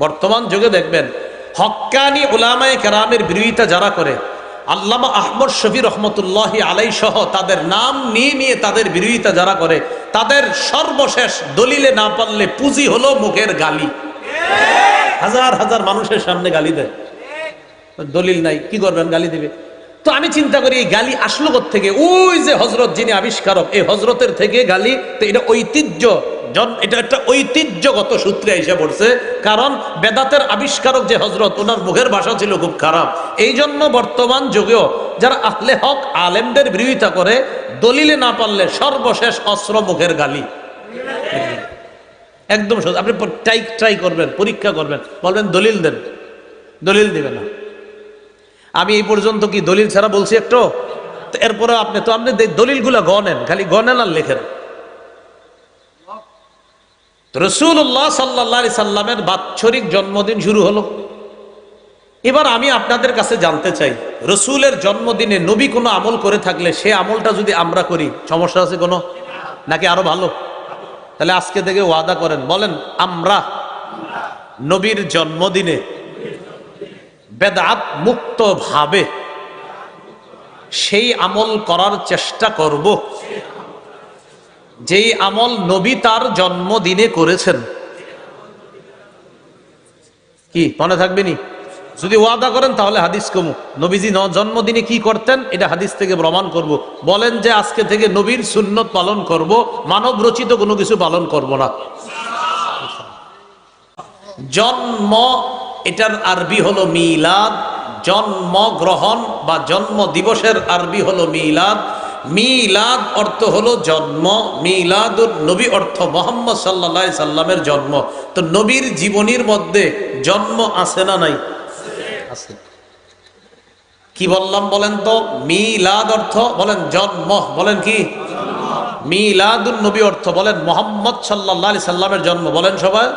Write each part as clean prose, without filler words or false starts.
বর্তমান যুগে দেখবেন হক্কানি উলামায়ে কেরামের বিরোধিতা যারা করে, আল্লামা আহমদ শফি রহমতুল্লাহি আলাই সহ তাদের নাম নিয়ে নিয়ে তাদের বিরোধিতা যারা করে, তাদের সর্বশেষ দলিলে না পারলে পুঁজি হলো মুখের গালি। হাজার হাজার মানুষের সামনে গালি দেয়, দলিল নাই, কি করবেন, গালি দিবে। তো আমি চিন্তা করি এই গালি আসলো থেকে, ওই যে হজরত যিনি আবিষ্কারক, এই হজরতের থেকে গালি। তো এটা ঐতিহ্য, এটা একটা ঐতিহ্যগত সূত্রে এসে পড়ছে। কারণ বেদাতের আবিষ্কারক যে হজরত, ওনার মুখের ভাষা ছিল খুব খারাপ। এই জন্য বর্তমান যুগেও যারা আহলে হক আলেমদের বিরোধিতা করে, দলিলে না পারলে সর্বশেষ অস্ত্র মুখের গালি। একদম সহজ। আপনি ট্রাই করবেন, পরীক্ষা করবেন, বলবেন দলিল দেন, দলিল দিবে না। আমি এই পর্যন্ত কি দলিল ছাড়া বলছি একটু? এরপরে আপনি দলিলগুলো গনেন, খালি গনেন আর লেখেন। রাসূলুল্লাহ সাল্লাল্লাহু আলাইহি সাল্লামের বাৎসরিক জন্মদিন শুরু হলো। এবার আমি আপনাদের কাছে জানতে চাই, রসুলের জন্মদিনে নবী কোনো আমল করে থাকলে সে আমলটা যদি আমরা করি, সমস্যা আছে কোনো, নাকি আরো ভালো? তাহলে আজকে থেকে ওয়াদা করেন, বলেন আমরা নবীর জন্মদিনে বেদাত মুক্ত ভাবে সেই আমল করার চেষ্টা করব যেই আমল নবী তার জন্মদিনে করেছেন। কি মনে থাকবে নি? যদি ওয়াদা করেন তাহলে হাদিস কমু, নবীজি জন্মদিনে কি করতেন এটা হাদিস থেকে প্রমাণ করব। বলেন যে আজকে থেকে নবীর সুন্নত পালন করব, মানব রচিত কোনো কিছু পালন করব না। জন্ম, এটার আরবি হলো মিলাদ। জন্ম গ্রহণ বা জন্ম দিবসের আরবি হলো মিলাদ। মিলাদ অর্থ হলো জন্ম, মিলাদুন নবী অর্থ মুহাম্মদ সাল্লাল্লাহু আলাইহি সাল্লামের জন্ম। তো নবীর জীবনীর মধ্যে জন্ম আছে না নাই? আছে। কি বললাম বলেন তো? মিলাদ অর্থ বলেন জন্ম, বলেন কি? মিলাদুন নবী অর্থ বলেন মুহাম্মদ সাল্লাল্লাহু আলাইহি সাল্লামের জন্ম, বলেন সবাই।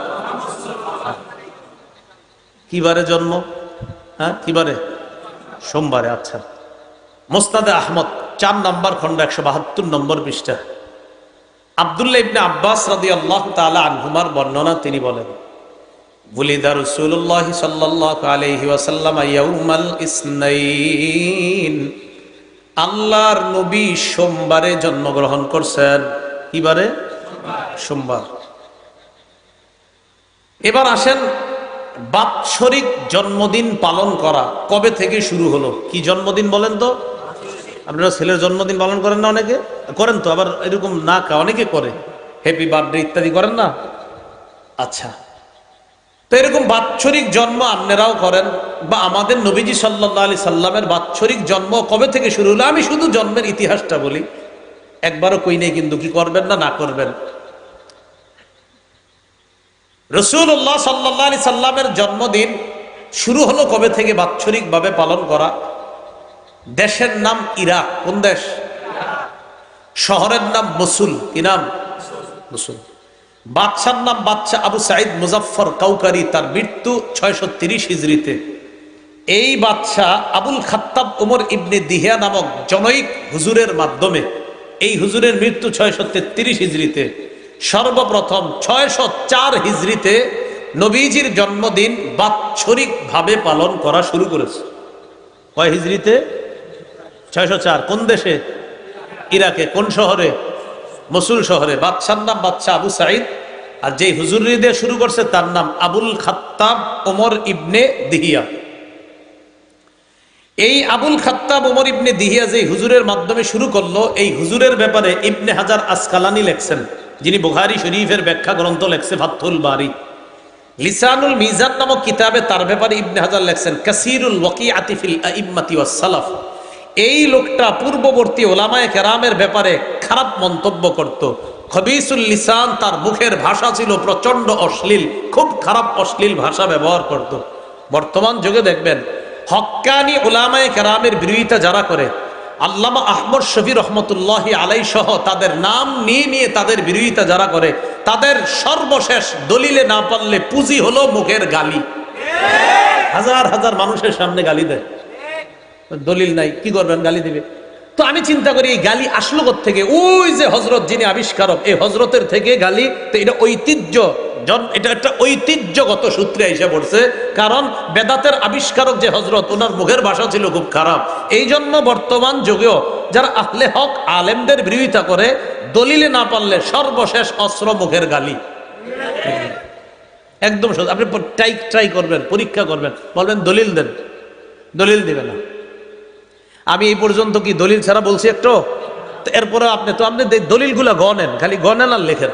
কিবারে জন্ম? হ্যাঁ, কিবারে? সোমবারে। আচ্ছা, মুসনাদে আহমদ 4 নম্বর খণ্ড 172 নম্বর পৃষ্ঠা, আব্দুল্লাহ ইবনে আব্বাস রাদিয়াল্লাহু তাআলা আনহুমার বর্ণনা, তিনি বলেন, বুলিদা রাসূলুল্লাহ সাল্লাল্লাহু আলাইহি ওয়াসাল্লাম ইয়াউমাল ইসনাইন, আল্লাহর নবী সোমবারে জন্মগ্রহণ করছেন। কিবারে? সোমবার। এবার আসেন, বাৎসরিক জন্মদিন পালন করা কবে থেকে শুরু হলো? কি জন্মদিন বলেন তো? আপনারা ছেলের জন্মদিন পালন করেন না? অনেকে করেন তো, আবার এরকম না অনেকে করে, হ্যাপি বার্থডে ইত্যাদি করেন না? আচ্ছা, তো এরকম বাৎসরিক জন্ম আপনারাও করেন, বা আমাদের নবীজি সাল্লাল্লাহু আলাইহি সাল্লামের বাৎসরিক জন্ম কবে থেকে শুরু হলো? আমি শুধু জন্মের ইতিহাসটা বলি, একবারও কই নেই কিন্তু, কি করবেন না করবেন। রাসূলুল্লাহ সাল্লাল্লাহু আলাইহি সাল্লামের জন্মদিন শুরু হলো কবে থেকে বাৎসরিক ভাবে পালন করা? দেশের নাম ইরাক। কোন দেশ? শহরের নাম মসুল। কি নাম? মসুল। বাদশার নাম বাদশা আবু সাঈদ মুজাফফর কাউকারি, তার মৃত্যু 630 হিজরিতে। এই বাদশা আবুল খাত্তাব ওমর ইবনে দিহিয়া নামক জনৈক হুজুরের মাধ্যমে, এই হুজুরের মৃত্যু 633 হিজরিতে। সর্বপ্রথম 604 হিজরিতে নবীজির জন্মদিন বাৎসরিক ভাবে পালন করা শুরু করেছে। কয় হিজরিতে? 604। কোন দেশে? ইরাকে। কোন শহরে? মসুল শহরে। বাদশার নাম বাদশা আবু সাঈদ, আর যেই হুজুর দিয়ে শুরু করছে তার নাম আবুল খাত্তাব ওমর ইবনে দিহিয়া। এই আবুল খাত্তাব ওমর ইবনে দিহিয়া যে হুজুরের মাধ্যমে শুরু করলো, এই হুজুরের ব্যাপারে ইবনে হাজার আসকালানি লেখছেন, যিনি বুখারী শরীফের ব্যাখ্যা গ্রন্থ লেখছে ফাতহুল বারী। লিসানুল মিজান নামক কিতাবে তার ব্যাপারে ইবনে হাজার লেখছেন কাসীরুল ওয়াকিআতি ফিল আইম্মাতি ওয়াস সালাফ। এই লোকটা পূর্ববর্তী ওলামায়ে কেরামের ব্যাপারে খারাপ মন্তব্য করত। খবিসুল লিসান, তার মুখের ভাষা ছিল প্রচন্ড অশ্লীল, খুব খারাপ অশ্লীল ভাষা ব্যবহার করত। বর্তমান যুগে দেখবেন হক্কানি ওলামায়ে কেরামের বিরোধিতা যারা করে, আল্লামা আহমদ শফি রহমতুল্লাহি আলাই সহ তাদের নাম নিয়ে নিয়ে তাদের বিরোধিতা যারা করে, তাদের সর্বশেষ দলিলে না পারলে পুঁজি হলো মুখের গালি। হাজার হাজার মানুষের সামনে গালি দেয়, দলিল নাই, কি করবেন, গালি দিবে। তো আমি চিন্তা করি এই গালি আসলো থেকে, ওই যে হজরত যিনি আবিষ্কারক, এই হজরতের থেকে গালি। তো এটা ঐতিহ্য, এটা একটা ঐতিহ্যগত সূত্রে এসে পড়ছে। কারণ বেদাতের আবিষ্কারক যে হজরত, ওনার মুখের ভাষা ছিল খুব খারাপ। এই জন্য বর্তমান যুগেও যারা আহলে হক আলেমদের বিরোধিতা করে, দলিলে না পারলে সর্বশেষ অস্ত্র মুখের গালি। একদম সহজ। আপনি ট্রাই করবেন, পরীক্ষা করবেন, বলবেন দলিল দেন, দলিল দিবে না। আমি এই পর্যন্ত কি দলিল ছাড়া বলছি একটু? এরপরে আপনি দলিলগুলো গনেন, খালি গনেন আর লেখেন।